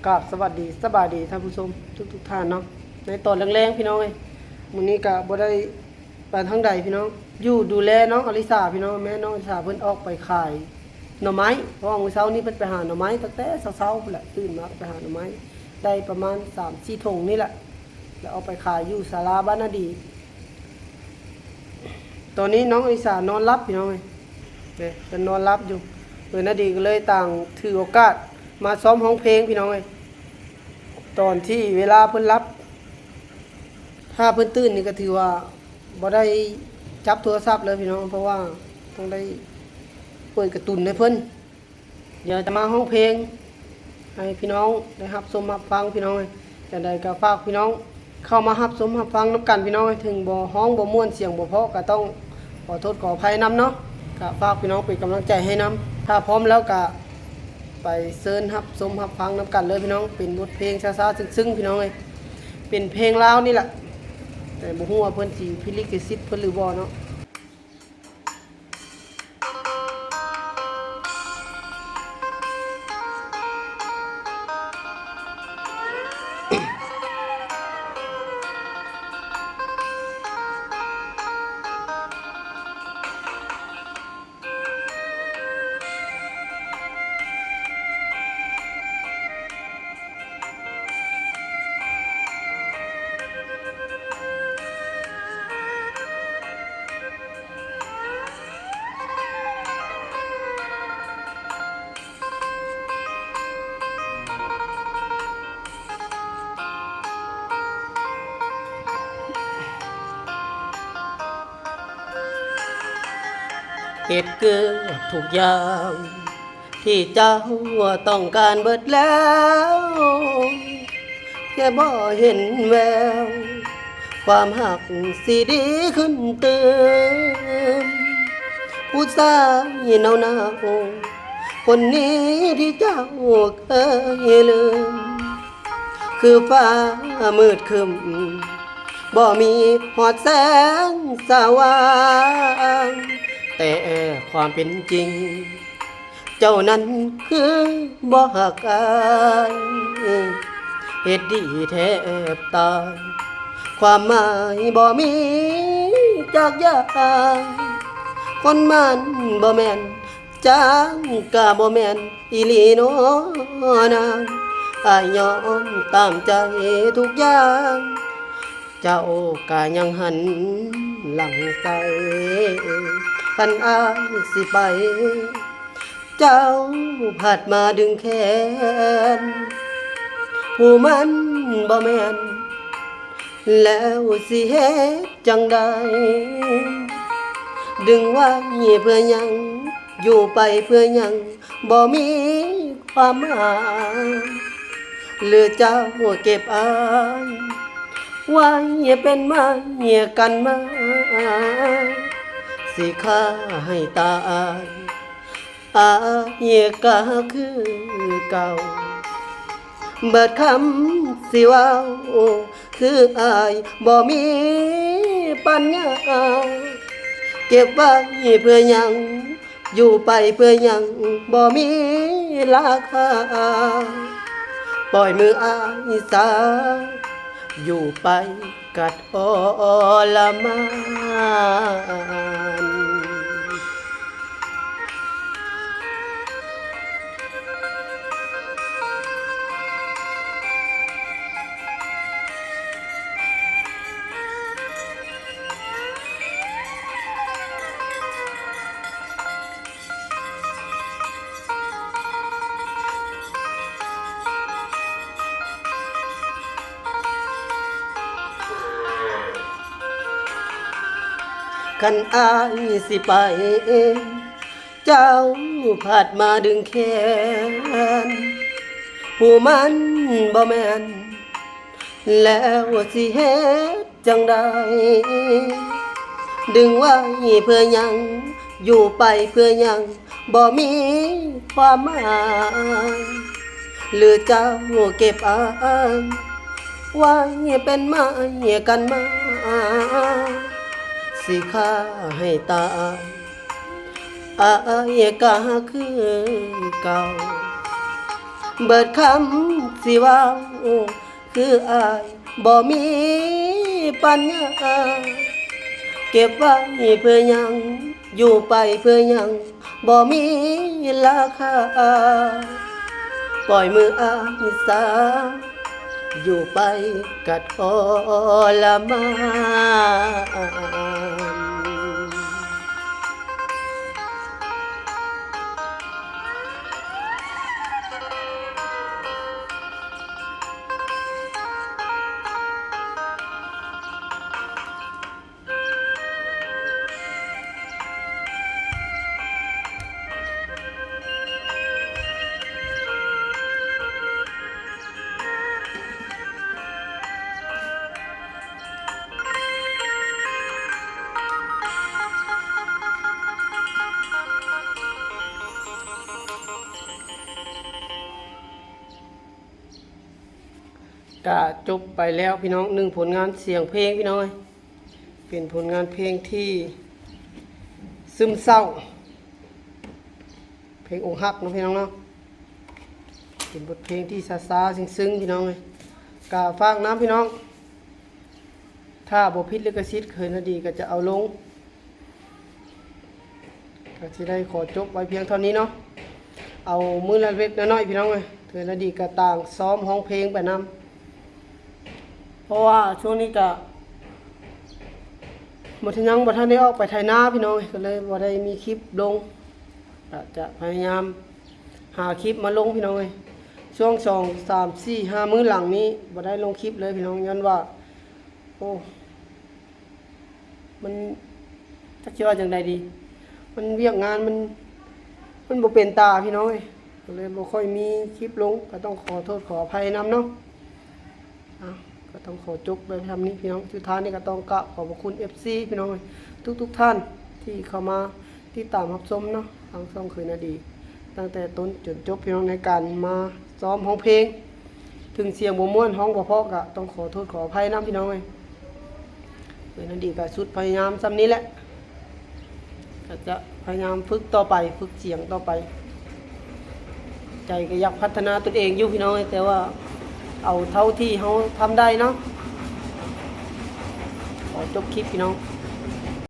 กราบสวัสดีสบายดีท่านผู้ชมทุกท่านเนาะในตอนแรงๆพี่น้องเอ้ยมื้อนี้ก็บ่ได้ไปทางใดพี่น้องอยู่ดูแลน้องอลิสาพี่น้องแม่น้องอลิสาเพิ่นออกไปขายหน่อไม้เพราะว่ามื้อเช้านี้เพิ่นไปหาหน่อไม้ตั้งแต่เช้าๆพุ่นแหละตื่นมาไปหาหน่อไม้ได้ประมาณ 3-4 ถุงนี่แหละแล้วเอาไปขายอยู่ศาลาบ้านนาดีตอนนี้น้องอลิสานอนหลับพี่น้องเอ้ยเพิ่นนอนหลับอยู่นาดีก็เลยต่างถือโอกาสมาซ้อมร้องเพลงพี่น้องเอ้ยตอนที่เวลาเพิ่นรับถ้าเพิ่นตื่นนี่ก็ถือว่าบ่ได้จับโทรศัพท์เลยพี่น้องเพราะว่าต้องได้เปิดการ์ตูนให้เพิ่นเดี๋ยวจะมาร้องเพลงให้พี่น้องได้รับชมรับฟังพี่น้องเอ้ยแต่ใดก็ฝากพี่น้องเข้ามารับชมรับฟังนำกันพี่น้องเอ้ยถึงบ่ร้องบ่ม่วนเสียงบ่เพราะก็ต้องขอโทษขออภัยนำเนาะก็ฝากพี่น้องเป็นกำลังใจให้นำถ้าพร้อมแล้วก็ไปเซิร์นรับชมรับฟังนำกันเลยพี่น้องเป็นบทเพลงช้าๆซึ้งๆพี่น้องเอ้ยเป็นเพลงลาวนี่แหละแต่บ่ฮู้ว่าเพิ่นสิพิลิกสิทธิ์เพิ่นหรือบ่เนาะเหตุเกิดทุกอย่างที่เจ้าต้องการเบิดแล้วแค่บ่เห็นแววความหักสิดีขึ้นเติมผู้ชายเนาคนนี้ที่เจ้าเคยลืมคือฟ้ามืดครึ้มบ่มีหอดแสงสว่างแต่ความเป็นจริงเจ้านั้นคือบ่หักอายเหตุดีแทบตายความหมายบ่มีจากอย่างคนมันบ่แม่นจางกะบ่แม่นอีหลีโนนางอายยอมตามใจทุกอย่างเจ้ากะยังหันหลังไปคันอายสิไปเจ้าผัดมาดึงแขนผู้มันบ่แม่นแล้วสิเฮ็ดจังใดดึงไว้เพื่อยังอยู่ไปเพื่อยังบ่มีความหมายหรือเจ้าเก็บอายไว้เป็นไม้กันมาสิฆ่าให้ตายอายก็คือเก่าเบิดคำสิว่าคืออายบ่มีปัญญาเก็บไว้เพื่อยังอยู่ไปเพื่อยังบ่มีราคาปล่อยมืออายสาอยู่ไปกัดอลมานคันอายสิไปเจ้าผัดมาดึงแขนผู้มันบ่แม่นแล้วสิเฮ็ดจังใดดึงไว้เพื่อยังอยู่ไปเพื่อยังบ่มีความหมายหรือเจ้าเก็บอายไว้เป็นไม้กันมาสิฆ่าให้ตายอายก็คือเก่า เบิดคำสิเว้าคืออายบ่มีปัญญาเก็บไว้เพื่อหยังอยู่ไปเพื่อหยังบ่มีราคาปล่อยมืออายสาอยู่ไปกัดทรมาน ก็จบไปแล้วพี่น้องหนึ่งผลงานเสียงเพลงพี่น้องเอ้ยเป็นผลงานเพลงที่ซึมเศร้าเพลงอกหักนะพี่น้องเนาะเป็นบทเพลงที่ซาๆซึ้งๆพี่น้องเอ้ยก็ฝากน้ำพี่น้องถ้าบ่ผิดลิขสิทธิ์เคยนาดีก็จะเอาลงก็จะได้ขอจบไว้เพียงเท่านี้เนาะเอามือละเล็กน้อยๆพี่น้องเอ้ยเคยนาดีก็ต่างซ้อมร้องเพลงไปนำเพราะว่าช่วงนี้ก็บ่ทันยังบ่ทันได้ออกไปไถนาพี่น้องก็เลยบ่ได้มีคลิปลงก็จะพยายามหาคลิปมาลงพี่น้องช่วง2 3 4 5มื้อหลังนี้บ่ได้ลงคลิปเลยพี่น้องย้อนว่าโอ้มันจักสิว่าจังไดดีมันเวียกงานมันบ่เป็นตาพี่น้องก็เลยบ่ค่อยมีคลิปลงก็ต้องขอโทษขออภัยนำเนาะก็ต้องขอจบไปทำนี้พี่น้องสุดท้ายนี่ก็ต้องกราบขอบคุณ FC พี่น้องทุกท่านที่เข้ามาที่ตามรับชมเนาะทางช่องเคยนาดีตั้งแต่ต้นจนจบพี่น้องในการมาซ้อมร้องเพลงถึงเสียงบ่ม่วนร้องบ่เพราะก็ต้องขอโทษขออภัยนำพี่น้องเคยนาดีก็สุดพยายามซ้ำนี้แหละก็จะพยายามฝึกต่อไปฝึกเสียงต่อไปใจก็อยากพัฒนาตนเองอยู่พี่น้องแต่ว่าเอาเท่าที่เขาทำได้เนาะขอจบคลิปพี่น้อง